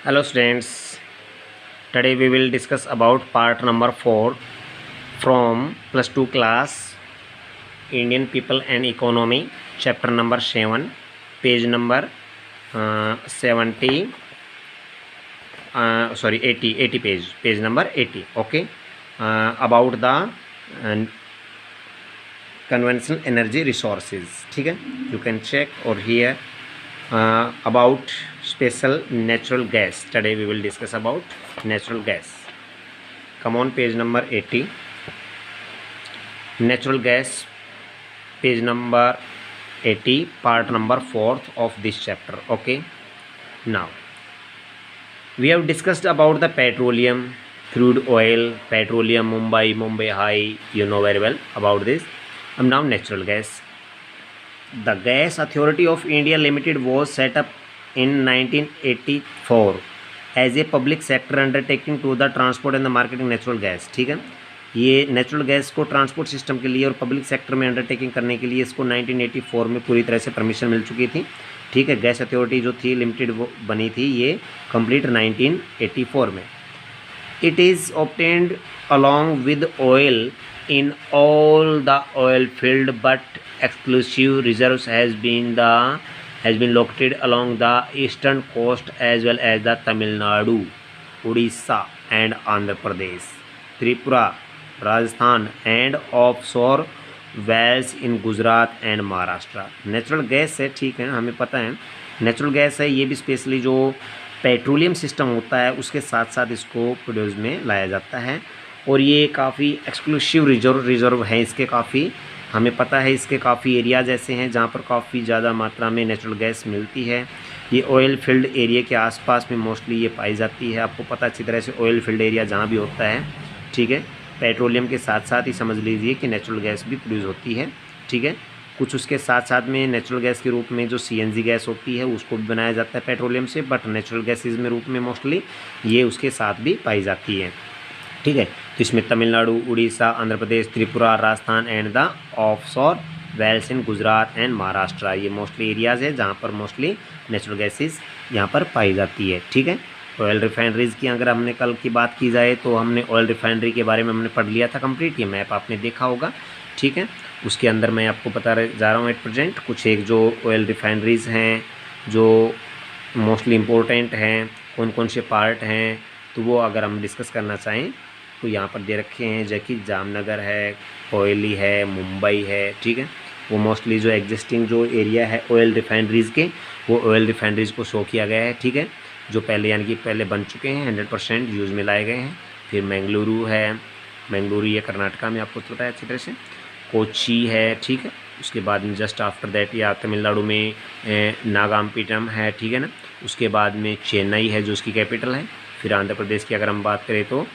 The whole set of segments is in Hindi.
Hello students, today we will discuss about part number 4 from plus 2 class Indian People and Economy, chapter number 7, page number 80 page number 80. Okay, about the conventional energy resources. ठीक है, you can check or hear about special natural gas. Today we will discuss about natural gas. Come on, page number 80. Natural gas, page number 80, part number 4th of this chapter. Okay, now we have discussed about the petroleum, crude oil, petroleum, Mumbai high, you know very well about this. Now natural gas. The Gas Authority of India Limited was set up in 1984 as a public sector undertaking to the transport and the marketing natural gas. ठीक है, ये नेचुरल गैस को ट्रांसपोर्ट सिस्टम के लिए और पब्लिक सेक्टर में अंडरटेकिंग करने के लिए इसको 1984 में पूरी तरह से परमिशन मिल चुकी थी. ठीक है, गैस अथॉरिटी जो थी लिमिटेड वो बनी थी ये कंप्लीट 1984 में. It is obtained along with oil in all the oil field, but exclusive reserves has been located along the eastern coast as well as the Tamil Nadu, Odisha and Andhra Pradesh, Tripura, Rajasthan and offshore wells in Gujarat and Maharashtra. Natural gas है, ठीक है, हमें पता है नेचुरल गैस है. ये भी स्पेशली जो पेट्रोलियम सिस्टम होता है उसके साथ साथ इसको प्रोड्यूस में लाया जाता है और ये काफ़ी एक्सक्लूसिव रिजर्व है इसके. काफ़ी हमें पता है इसके काफ़ी एरियाज़ ऐसे हैं जहाँ पर काफ़ी ज़्यादा मात्रा में नेचुरल गैस मिलती है. ये ऑयल फील्ड एरिया के आसपास में मोस्टली ये पाई जाती है. आपको पता अच्छी तरह से ऑयल फील्ड एरिया जहाँ भी होता है, ठीक है, पेट्रोलियम के साथ साथ ही समझ लीजिए कि नेचुरल गैस भी प्रोड्यूस होती है. ठीक है, कुछ उसके साथ साथ में नेचुरल गैस के रूप में जो CNG गैस होती है उसको भी बनाया जाता है पेट्रोलियम से, बट नेचुरल गैसेज में रूप में मोस्टली ये उसके साथ भी पाई जाती है. ठीक है, तो इसमें Tamil Nadu, Orissa, Andhra Pradesh, Tripura, Rajasthan and the offshore wells in Gujarat and Maharashtra, ये मोस्टली एरियाज़ है जहाँ पर मोस्टली नेचुरल गैसेस यहाँ पर पाई जाती है. ठीक है, ऑयल रिफाइनरीज़ की अगर हमने कल की बात की जाए तो हमने ऑयल रिफाइनरी के बारे में हमने पढ़ लिया था कंप्लीट. ये मैप आपने देखा होगा. ठीक है, उसके अंदर मैं आपको बता जा रहा हूँ एट प्रेजेंट कुछ एक जो ऑयल रिफाइनरीज़ हैं जो मोस्टली इम्पोर्टेंट हैं, कौन कौन से पार्ट हैं, तो वो अगर हम डिस्कस करना चाहें तो यहाँ पर दे रखे हैं. जैसे कि जामनगर है, कोयली है, मुंबई है. ठीक है, वो मोस्टली जो एग्जिस्टिंग जो एरिया है ऑयल रिफाइनरीज़ के, वो ऑयल रिफाइनरीज़ को शो किया गया है. ठीक है, जो पहले यानी कि पहले बन चुके हैं 100% यूज़ में लाए गए हैं. फिर मैंगलुरु है, मैंगलुरु ये कर्नाटका में आपको पता है अच्छी तरह से. कोची है, ठीक है, उसके बाद में जस्ट आफ्टर दैट या तमिलनाडु में नागामपट्टिनम है. ठीक है ना, उसके बाद में चेन्नई है जो उसकी कैपिटल है. फिर आंध्र प्रदेश की अगर हम बात करें तो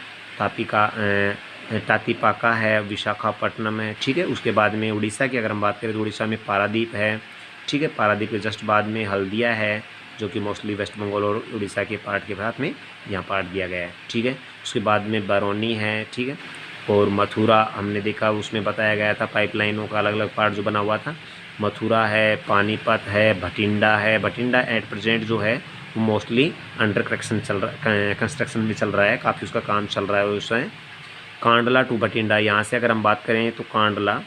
तातीपाका है, विशाखापट्टनम है. ठीक है, उसके बाद में उड़ीसा की अगर हम बात करें तो उड़ीसा में पारादीप है. ठीक है, पारादीप के जस्ट बाद में हल्दिया है जो कि मोस्टली वेस्ट बंगाल और उड़ीसा के पार्ट के साथ में यहाँ पार्ट दिया गया है. ठीक है, उसके बाद में बरौनी है. ठीक है, और मथुरा हमने देखा उसमें बताया गया था पाइपलाइनों का अलग अलग पार्ट जो बना हुआ था. मथुरा है, पानीपत है, भटिंडा है. भटिंडा एट प्रेजेंट जो है वो मोस्टली अंडर कंस्ट्रक्शन में चल रहा है, काफ़ी उसका काम चल रहा है उसमें. कांडला टू भटिंडा, यहाँ से अगर हम बात करें तो कांडला,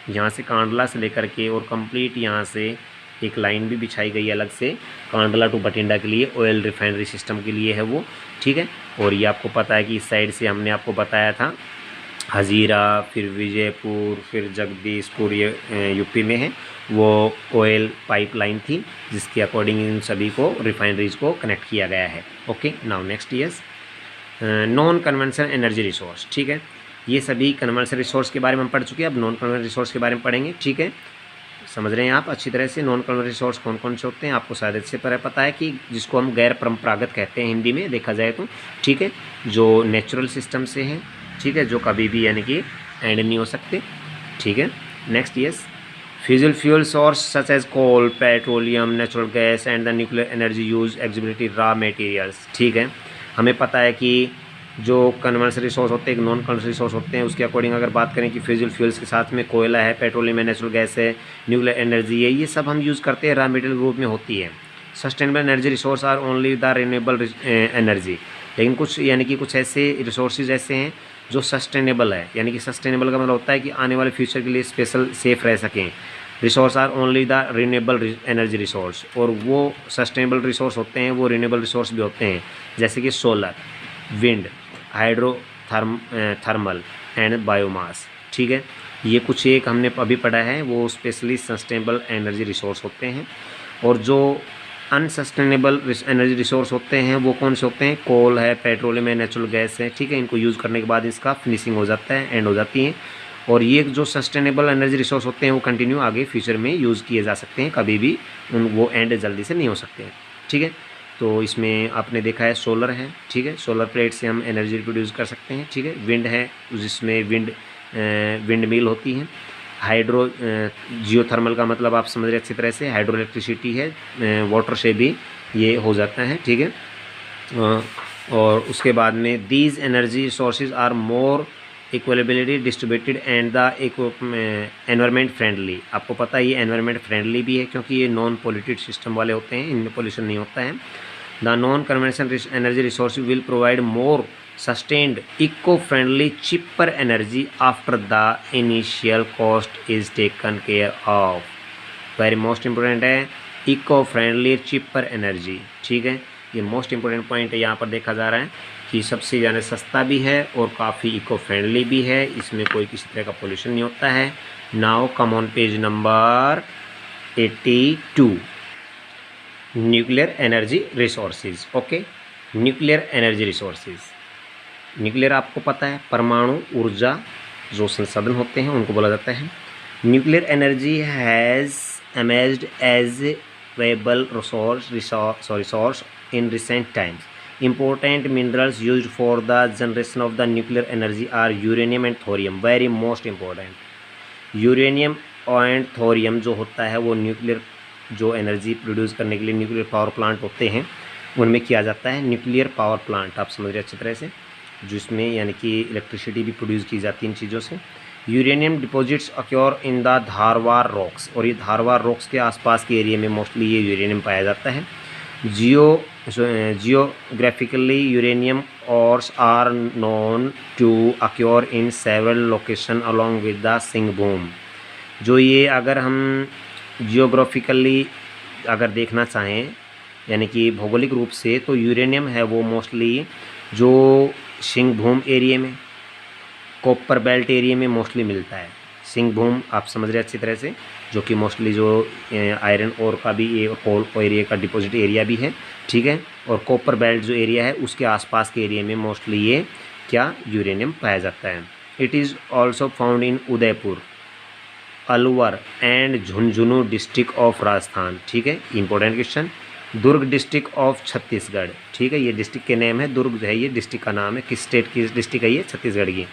यहाँ से कांडला से लेकर के और कंप्लीट यहाँ से एक लाइन भी बिछाई गई अलग से कांडला टू भटिंडा के लिए, ऑयल रिफाइनरी सिस्टम के लिए है वो. ठीक है, और ये आपको पता है कि इस साइड से हमने आपको बताया था हजीरा, फिर विजयपुर, फिर जगदीशपुर, ये यूपी में है. वो ऑयल पाइपलाइन थी जिसके अकॉर्डिंग इन सभी को रिफाइनरीज को कनेक्ट किया गया है. Okay, now next years non conventional energy resource. ठीक है, ये सभी कन्वेंशनल रिसोर्स के बारे में हम पढ़ चुके हैं. अब नॉन कन्वेंशनल रिसोर्स के बारे में पढ़ेंगे. ठीक है, समझ रहे हैं आप अच्छी तरह से नॉन कन्वेंशनल रिसोर्स कौन कौन से होते हैं. आपको शायद इससे पता है कि जिसको हम गैर परंपरागत कहते हैं हिंदी में देखा जाए तो. ठीक है, जो नेचुरल सिस्टम से हैं. ठीक है, जो कभी भी यानी कि एंड नहीं हो सकते. ठीक है, next yes fossil fuel source such as coal, petroleum, natural gas and the nuclear energy use एग्जिबिलिटी रॉ मटेरियल्स. ठीक है, हमें पता है कि जो कन्वेंशनल रिसोर्स होते हैं, नॉन कन्वेंशनल रिसोर्स होते हैं, उसके अकॉर्डिंग अगर बात करें कि फ्यूजल फ्यूल्स के साथ में कोयला है, पेट्रोलियम है, नेचुरल गैस है, न्यूक्लियर एनर्जी है, ये सब हम यूज़ करते हैं रॉ मटेरियल ग्रुप में होती है. Sustainable energy resource are only the renewable energy, लेकिन कुछ यानी कि कुछ ऐसे रिसोर्सेज ऐसे हैं जो सस्टेनेबल है, यानी कि सस्टेनेबल का मतलब होता है कि आने वाले फ्यूचर के लिए स्पेशल सेफ रह सकें। Resource are only the renewable energy resource, और वो सस्टेनेबल रिसोर्स होते हैं, वो रिन्यूएबल रिसोर्स भी होते हैं, जैसे कि solar, wind, hydro thermal and biomass. ठीक है, ये कुछ एक हमने अभी पढ़ा है, वो स्पेशली सस्टेनेबल एनर्जी रिसोर्स होते हैं। और जो अनसस्टेनेबल एनर्जी रिसोर्स होते हैं वो कौन से होते हैं? कोल है, पेट्रोलियम है, नेचुरल गैस है। ठीक है, इनको यूज़ करने के बाद इसका फिनिशिंग हो जाता है, एंड हो जाती है। और ये जो सस्टेनेबल एनर्जी रिसोर्स होते हैं वो कंटिन्यू आगे फ्यूचर में यूज़ किए जा सकते हैं, कभी भी वो एंड जल्दी से नहीं हो सकते हैं। ठीक है, तो इसमें आपने देखा है सोलर है। ठीक है, सोलर प्लेट से हम एनर्जी प्रोड्यूस कर सकते हैं। ठीक है, विंड है, जिसमें विंड मिल होती हैं। हाइड्रो जियोथर्मल का मतलब आप समझ रहे अच्छी तरह से, हाइड्रो इलेक्ट्रिसिटी है, वाटर से भी ये हो जाता है। ठीक है, और उसके बाद में these energy sources are more equitably distributed and the environment friendly. आपको पता है ये एनवायरमेंट फ्रेंडली भी है, क्योंकि ये नॉन पोल्यूटेड सिस्टम वाले होते हैं, इनमें पोल्यूशन नहीं होता है। The non conventional energy resource will provide more sustained eco-friendly cheaper energy after the initial cost is taken care of। very most important है eco-friendly cheaper energy। ठीक है, ये मोस्ट इंपॉर्टेंट पॉइंट है, यहाँ पर देखा जा रहा है कि सबसे ज़्यादा सस्ता भी है और काफ़ी इको फ्रेंडली भी है, इसमें कोई किसी तरह का पोल्यूशन नहीं होता है। Now come on page number 82, nuclear energy resources. Okay, nuclear energy resources, nuclear आपको पता है परमाणु ऊर्जा जो संसाधन होते हैं उनको बोला जाता है। Nuclear energy has emerged as a viable resource in recent times. Important minerals used for the generation of the nuclear energy are uranium and thorium. Very most important, uranium and thorium जो होता है वो न्यूक्लियर जो एनर्जी प्रोड्यूस करने के लिए न्यूक्लियर पावर प्लांट होते हैं उनमें किया जाता है। न्यूक्लियर पावर प्लांट आप समझ रहे अच्छी तरह से, जिसमें यानी कि इलेक्ट्रिसिटी भी प्रोड्यूस की जाती है इन चीज़ों से। Uranium deposits occur in the Dharwar rocks, और ये धारवार रॉक्स के आसपास के एरिया में मोस्टली ये यूरेनियम पाया जाता है। Geographically uranium ores are known to occur in several location along with the Singhbhum. जो ये अगर हम जियोग्राफिकली अगर देखना चाहें यानी कि भौगोलिक रूप से, तो यूरेनियम है वो मोस्टली जो सिंहभूम एरिया में, कॉपर बेल्ट एरिया में मोस्टली मिलता है। सिंहभूम आप समझ रहे अच्छी तरह से, जो कि मोस्टली जो आयरन और का भी ये कोल एरिया का डिपॉजिट एरिया भी है। ठीक है, और कॉपर बेल्ट जो एरिया है उसके आसपास के एरिया में मोस्टली ये क्या यूरेनियम पाया जाता है। It is also found in Udaipur, Alwar and Jhunjhunu district of Rajasthan. ठीक है, important question. Durg district of Chhattisgarh. ठीक है, ये डिस्ट्रिक्ट के नेम है, दुर्ग जो है ये डिस्ट्रिक्ट का नाम है, किस स्टेट की डिस्ट्रिक्ट है ये? छत्तीसगढ़ की।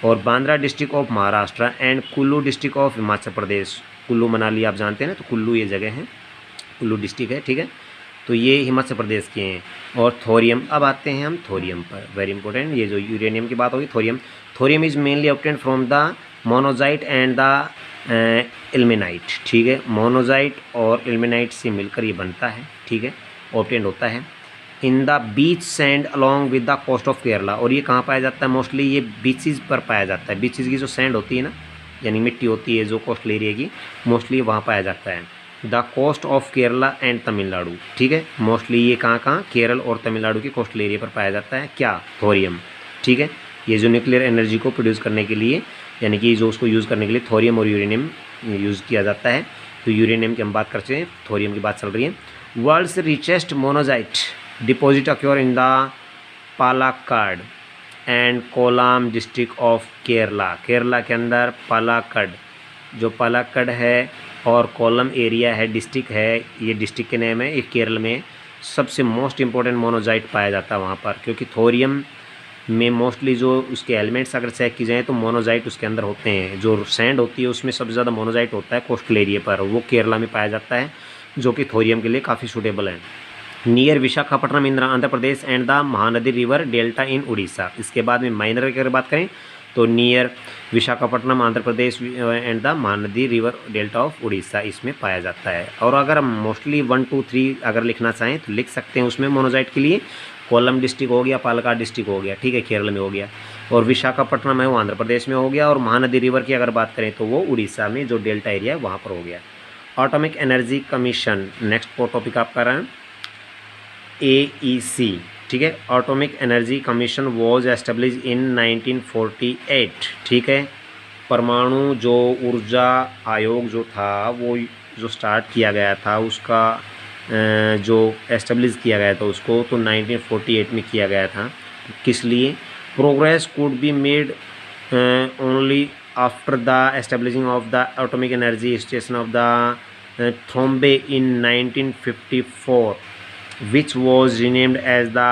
और Bandra district of Maharashtra and Kullu district of Himachal Pradesh. Kullu Manali आप जानते हैं ना, तो कुल्लू ये जगह है, कुल्लू डिस्ट्रिक्ट है। ठीक है, तो ये हिमाचल प्रदेश के हैं। और थोरियम, अब आते हैं हम थोरियम पर, वेरी इंपॉर्टेंट। ये जो यूरेनियम की बात होगी, thorium is mainly obtained from the monazite and the ilmenite. ठीक है, मोनोजाइट और इल्मेनाइट से मिलकर ये बनता है। ठीक है, ऑब्टेंड होता है in the beach sand along with the coast of Kerala. और ये कहाँ पाया जाता है? मोस्टली ये बीचेस पर पाया जाता है। बीचेस की जो सैंड होती है ना, यानी मिट्टी होती है जो कोस्टल एरिया की, मोस्टली वहाँ पाया जाता है। The coast of Kerala and Tamil Nadu. ठीक है, मोस्टली ये कहाँ केरल और तमिलनाडु के कोस्टल एरिया पर पाया जाता है। क्या? थोरियम। ठीक है, ये जो न्यूक्लियर एनर्जी को प्रोड्यूस करने के लिए यानी कि जो उसको यूज़ करने के लिए थोरियम और यूरेनियम यूज़ किया जाता है। तो यूरेनियम की हम बात करते हैं, थोरियम की बात चल रही है। World's richest monazite deposit occur in the Palakkad and Kollam district of Kerala. Kerala के अंदर पालाक्काड, जो पालाक्काड है और कोलम एरिया है, डिस्ट्रिक्ट है, ये डिस्ट्रिक्ट के नेम है। ये केरल में सबसे मोस्ट इंपॉर्टेंट मोनोजाइट पाया जाता है वहाँ पर, क्योंकि थोरियम में मोस्टली जो उसके एलिमेंट्स अगर चेक की जाए तो मोनोजाइट उसके अंदर होते हैं। जो सैंड होती है उसमें सबसे ज़्यादा मोनोजाइट होता है कोस्टल एरिया पर, वो केरला में पाया जाता है, जो कि थोरियम के लिए काफ़ी सूटेबल है। Near Visakhapatnam in Andhra Pradesh and the Mahanadi river delta इन उड़ीसा। इसके बाद में माइनर की अगर बात करें तो near Visakhapatnam Andhra Pradesh and the Mahanadi river delta of Orissa इसमें पाया जाता है। और अगर हम मोस्टली 1 2 3 अगर लिखना चाहें तो लिख सकते हैं उसमें मोनोजाइट के लिए कोल्लम डिस्ट्रिक्ट हो गया, पालक्काड डिस्ट्रिक्ट हो गया, ठीक है, केरल में हो गया, और विशाखापट्टनम है वो आंध्र प्रदेश में हो गया, और महानदी रिवर की अगर बात करें तो वो उड़ीसा में जो डेल्टा एरिया है वहाँ पर हो गया। Atomic energy commission next topic आपका रहा AEC, ठीक है। Atomic energy commission was establish in 1948, ठीक है। परमाणु जो ऊर्जा आयोग जो था वो जो स्टार्ट किया गया था उसका जो एस्टेब्लिश किया गया था उसको तो 1948 में किया गया था। किस लिए? Progress could be made only after the establishing of the atomic energy station of the Trombay in 1954 which was renamed as the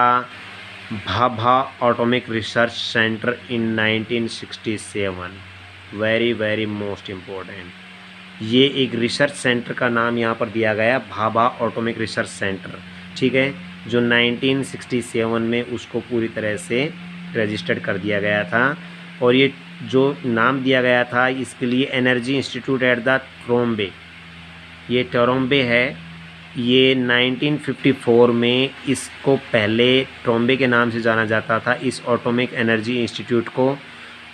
Bhabha Atomic Research Center in 1967। very most important, ये एक रिसर्च सेंटर का नाम यहाँ पर दिया गया भाभा ऑटोमिक रिसर्च सेंटर, ठीक है, जो 1967 में उसको पूरी तरह से रजिस्टर्ड कर दिया गया था। और ये जो नाम दिया गया था इसके लिए एनर्जी इंस्टीट्यूट एट द थ्रोम्बे, ये टोरम्बे है, ये 1954 में इसको पहले ट्रोम्बे के नाम से जाना जाता था इस एटॉमिक एनर्जी इंस्टीट्यूट को,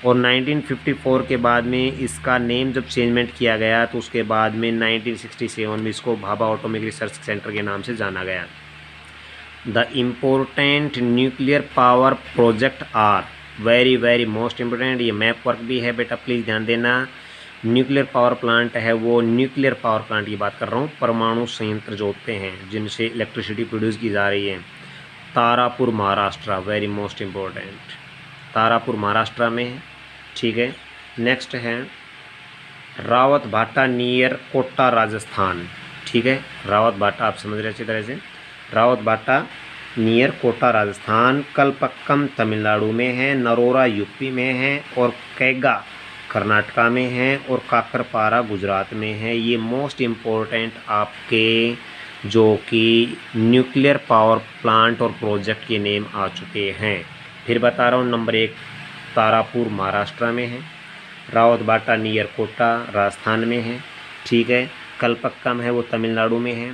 और 1954 के बाद में इसका नेम जब चेंजमेंट किया गया तो उसके बाद में 1967 में इसको भाभा एटॉमिक रिसर्च सेंटर के नाम से जाना गया। The important nuclear power project are very most important, ये मैप वर्क भी है बेटा, प्लीज़ ध्यान देना। न्यूक्लियर पावर प्लांट है वो न्यूक्लियर पावर प्लांट की बात कर रहा हूँ, परमाणु संयंत्र जो होते हैं जिनसे इलेक्ट्रिसिटी प्रोड्यूस की जा रही है। Tarapur Maharashtra, very most important, Tarapur Maharashtra में है, ठीक है। नेक्स्ट है रावत भाटा नियर कोटा राजस्थान, ठीक है, रावत भाटा आप समझ रहे अच्छी तरह से, रावत भाटा नियर कोटा राजस्थान, कलपक्कम तमिलनाडु में है, नरोरा यूपी में है, और कैगा कर्नाटका में है, और काकरपारा गुजरात में है। ये मोस्ट इम्पोर्टेंट आपके जो कि न्यूक्लियर पावर प्लांट और प्रोजेक्ट के नेम आ चुके हैं। फिर बता रहा हूँ, नंबर 1 तारापुर महाराष्ट्र में है, रावत बाटा नियर कोटा राजस्थान में है, ठीक है, कलपक्कम है वो तमिलनाडु में है,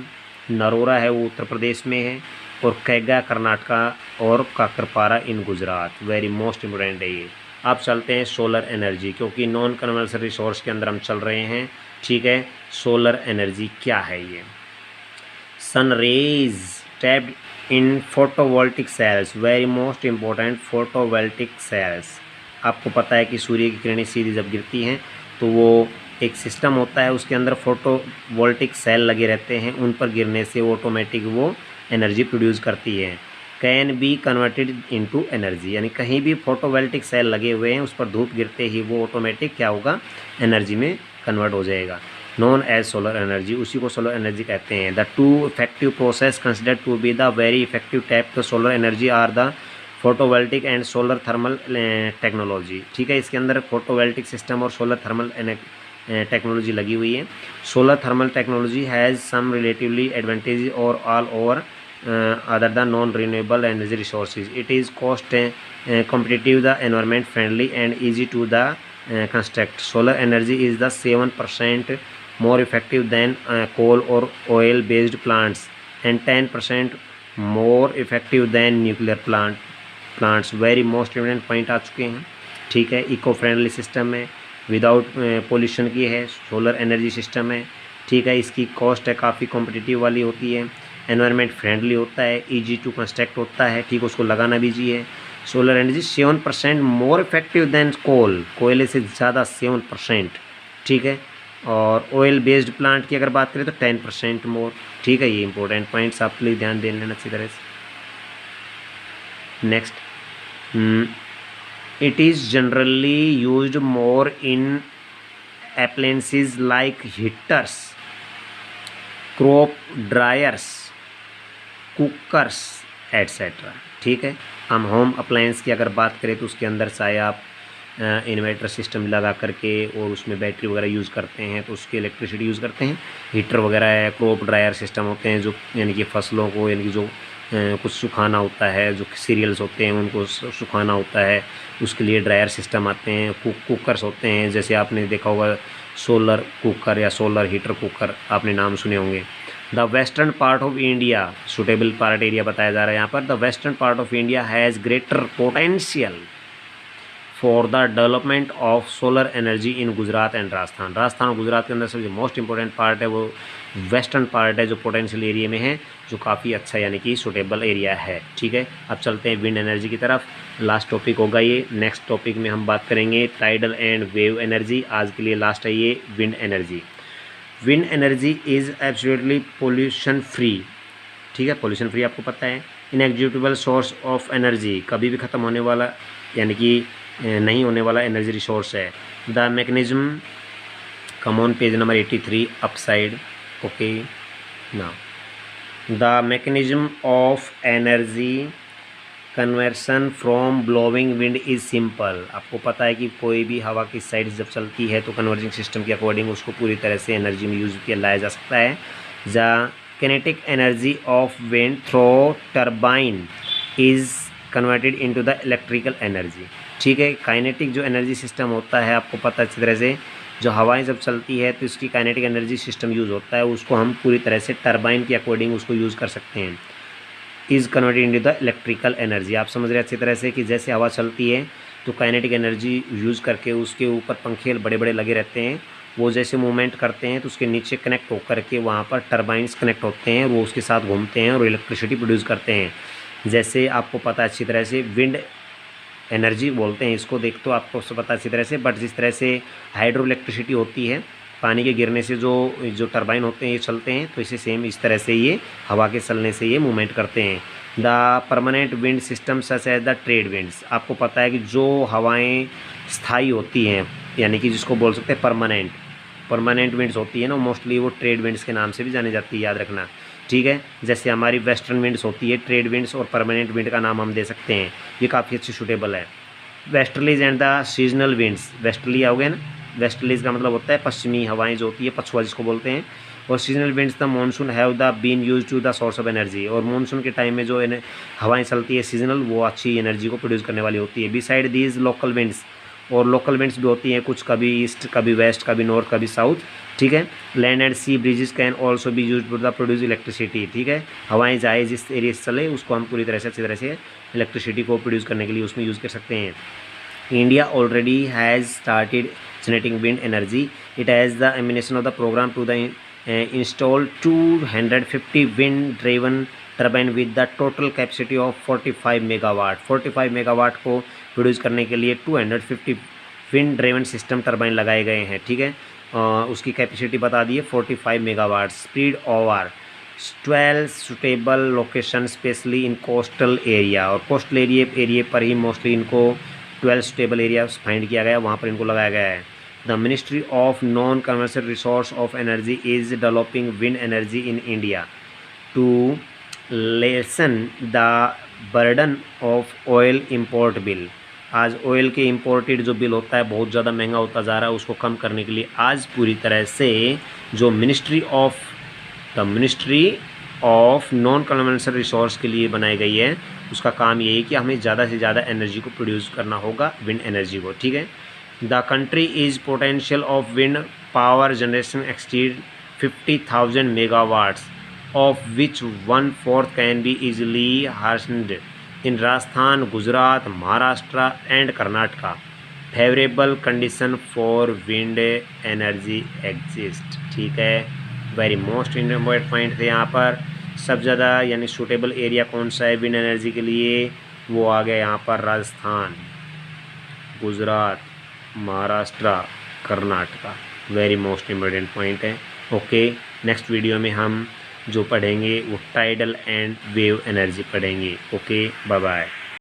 नरोरा है वो उत्तर प्रदेश में है, और कैगा कर्नाटका, और काकरपारा इन गुजरात। वेरी मोस्ट इम्पोर्टेंट है ये। अब चलते हैं सोलर एनर्जी, क्योंकि नॉन कन्वेंशनल रिसोर्स के अंदर हम चल रहे हैं, ठीक है। सोलर एनर्जी क्या है? ये sun rays tapped in photovoltaic cells, very most important, photovoltaic cells. आपको पता है कि सूर्य की किरणें सीधी जब गिरती हैं तो वो एक सिस्टम होता है उसके अंदर फोटोवोल्टिक सेल लगे रहते हैं, उन पर गिरने से वो ऑटोमेटिक वो एनर्जी प्रोड्यूस करती है। Can be converted into energy, यानी कहीं भी फोटोवोल्टिक सेल लगे हुए हैं उस पर धूप गिरते ही वो ऑटोमेटिक क्या होगा, एनर्जी में कन्वर्ट हो जाएगा, नॉन एज सोलर एनर्जी, उसी को सोलर एनर्जी कहते हैं। The two effective process considered to be the very effective type the solar energy are the photovoltaic and solar thermal technology, ठीक है। इसके अंदर फोटोवोल्टिक सिस्टम और सोलर थर्मल टेक्नोलॉजी लगी हुई है। Solar thermal technology has some relatively advantage और all over other than non-renewable energy resources. It is cost competitive, the environment friendly, and easy to the construct. Solar energy is the 7% more effective than coal or oil based plants, and 10% more effective than nuclear plants. Very most important point आ चुके हैं, ठीक है। इको फ्रेंडली सिस्टम है, विदाउट पोल्यूशन की है, सोलर एनर्जी सिस्टम है, ठीक है। इसकी कॉस्ट है काफ़ी कॉम्पिटिटिव वाली होती है, एनवायरनमेंट फ्रेंडली होता है, इजी टू कंस्ट्रक्ट होता है, ठीक, उसको लगाना भी चाहिए। Solar energy 7% more effective than coal, कोयले से ज़्यादा 7%, ठीक है। और ऑयल बेस्ड प्लांट की अगर बात करें तो 10% मोर, ठीक है। ये इंपॉर्टेंट पॉइंट्स आप प्लीज़ ध्यान दे लेना अच्छी तरह से। Next, it is generally used more in appliances like heaters, crop dryers, cookers etcetera, ठीक है। हम होम अप्लायंस की अगर बात करें तो उसके अंदर चाहे आप इन्वर्टर सिस्टम लगा करके और उसमें बैटरी वगैरह यूज़ करते हैं तो उसकी इलेक्ट्रिसिटी यूज़ करते हैं। हीटर वगैरह है, क्रॉप ड्रायर सिस्टम होते हैं जो यानी कि फसलों को यानी कि जो कुछ सुखाना होता है, जो सीरियल्स होते हैं उनको सुखाना होता है, उसके लिए ड्रायर सिस्टम आते हैं। कुकर्स होते हैं, जैसे आपने देखा होगा सोलर कुकर या सोलर हीटर कुकर, आपने नाम सुने होंगे। The western part of India, suitable part area बताया जा रहा है यहाँ पर। The western part of India has greater potential for the development of solar energy in Gujarat and Rajasthan. Rajasthan और गुजरात के अंदर सबसे मोस्ट इंपॉर्टेंट पार्ट है वो वेस्टर्न पार्ट है, जो पोटेंशियल एरिया में है, जो काफ़ी अच्छा यानी कि सूटेबल एरिया है। ठीक है, अब चलते हैं विंड एनर्जी की तरफ। लास्ट टॉपिक होगा ये। नेक्स्ट टॉपिक में हम बात करेंगे टाइडल एंड वेव एनर्जी। आज के लिए लास्ट है ये wind energy. Wind energy is absolutely pollution free. ठीक है, पोल्यूशन फ्री आपको पता है। इनएग्जिक्यूटेबल सोर्स ऑफ एनर्जी, कभी भी ख़त्म होने वाला यानी कि नहीं होने वाला एनर्जी रिसोर्स है। The mechanism, come on page number 83 up side. Okay, now the mechanism of energy conversion from blowing wind is simple. आपको पता है कि कोई भी हवा की साइड जब चलती है तो कन्वर्जिंग सिस्टम के अकॉर्डिंग उसको पूरी तरह से एनर्जी में यूज किया लाया जा सकता है। The kinetic energy of wind through turbine is converted into the electrical energy। ठीक है, काइनेटिक जो एनर्जी सिस्टम होता है आपको पता है अच्छी तरह से, जो हवाएं जब चलती है तो इसकी काइनेटिक एनर्जी सिस्टम यूज़ होता है, उसको हम पूरी तरह से टरबाइन के अकॉर्डिंग उसको यूज़ कर सकते हैं। Is converted into the electrical energy. आप समझ रहे हैं अच्छी तरह से कि जैसे हवा चलती है तो काइनेटिक एनर्जी यूज़ करके उसके ऊपर पंखे बड़े बड़े लगे रहते हैं, वो जैसे मूवमेंट करते हैं तो उसके नीचे कनेक्ट होकर के वहाँ पर टरबाइंस कनेक्ट होते हैं, वो उसके साथ घूमते हैं और इलेक्ट्रिसिटी प्रोड्यूस करते हैं। जैसे आपको पता है अच्छी तरह से विंड एनर्जी बोलते हैं इसको, देख तो आपको उससे पता अच्छी तरह से। बट जिस तरह से हाइड्रो इलेक्ट्रिसिटी होती है, पानी के गिरने से जो टरबाइन होते हैं ये चलते हैं, तो इसे सेम इस तरह से ये हवा के चलने से ये मूवमेंट करते हैं। The permanent wind system such as the trade winds. आपको पता है कि जो हवाएं स्थायी होती हैं यानी कि जिसको बोल सकते हैं परमानेंट विंड्स होती है ना, मोस्टली वो ट्रेड विंड्स के नाम से भी जानी जाती है, याद रखना। ठीक है, जैसे हमारी वेस्टर्न विंड्स होती है, ट्रेड विंड्स और परमानेंट विंड का नाम हम दे सकते हैं, ये काफ़ी अच्छी सूटेबल है। Westerlies and the seasonal winds, westerly आओगे ना, वेस्टर्लीज का मतलब होता है पश्चिमी हवाएं जो होती है, पछुआ जिसको बोलते हैं। और seasonal winds the monsoon have the been use to the source of energy. और मानसून के टाइम में जो हवाएं चलती है सीजनल, वो अच्छी एनर्जी को प्रोड्यूस करने वाली होती है। बिसाइड दीज लोकल विंड्स, और लोकल विंड्स भी होती हैं कुछ, कभी ईस्ट, कभी वेस्ट, कभी नॉर्थ, कभी साउथ। ठीक है, land and sea breezes can also be use to the produce electricity. ठीक है, हवाएं जाए जिस एरिया से चले उसको हम पूरी तरह से अच्छी तरह से इलेक्ट्रिसिटी को प्रोड्यूस करने के लिए उसमें यूज़ कर सकते हैं। India already has started generating wind energy. It has the ambition of the programme to the install 250 wind driven turbine with the total capacity of 45 megawatt. 45 megawatt को प्रोड्यूस करने के लिए 250 विंड ड्रेवन सिस्टम टर्बाइन लगाए गए हैं। ठीक है, उसकी कैपेसिटी बता दी है 45 megawatt. Spread over 12 suitable location specially in coastal area. और कोस्टल एरिया पर ही मोस्टली इनको 12 सुटेबल एरिया फाइंड किया गया, वहाँ पर इनको लगाया गया है। The ministry of non conventional resource of energy is developing wind energy in India to lessen the burden of oil import bill. आज ऑयल के इम्पोर्टेड जो बिल होता है बहुत ज़्यादा महंगा होता जा रहा है, उसको कम करने के लिए आज पूरी तरह से जो ministry of non conventional resource के लिए बनाई गई है, उसका काम यही है कि हमें ज़्यादा से ज़्यादा एनर्जी को प्रोड्यूस करना होगा, विंड एनर्जी को। ठीक है, the country is potential of wind power generation exceed 50,000 megawatts, of which 1/4 can be easily harnessed in Rajasthan, Gujarat, Maharashtra and Karnataka. Favorable condition for wind energy exist। ठीक है, वेरी मोस्ट इम्पोर्टेंट पॉइंट थे यहाँ पर। सब ज़्यादा यानी सूटेबल एरिया कौन सा है विंड एनर्जी के लिए, वो आ गया यहाँ पर Rajasthan, Gujarat, Maharashtra, Karnataka. Very most important point है। ओके, नेक्स्ट वीडियो में हम जो पढ़ेंगे वो टाइडल एंड वेव एनर्जी पढ़ेंगे। Okay, bye bye.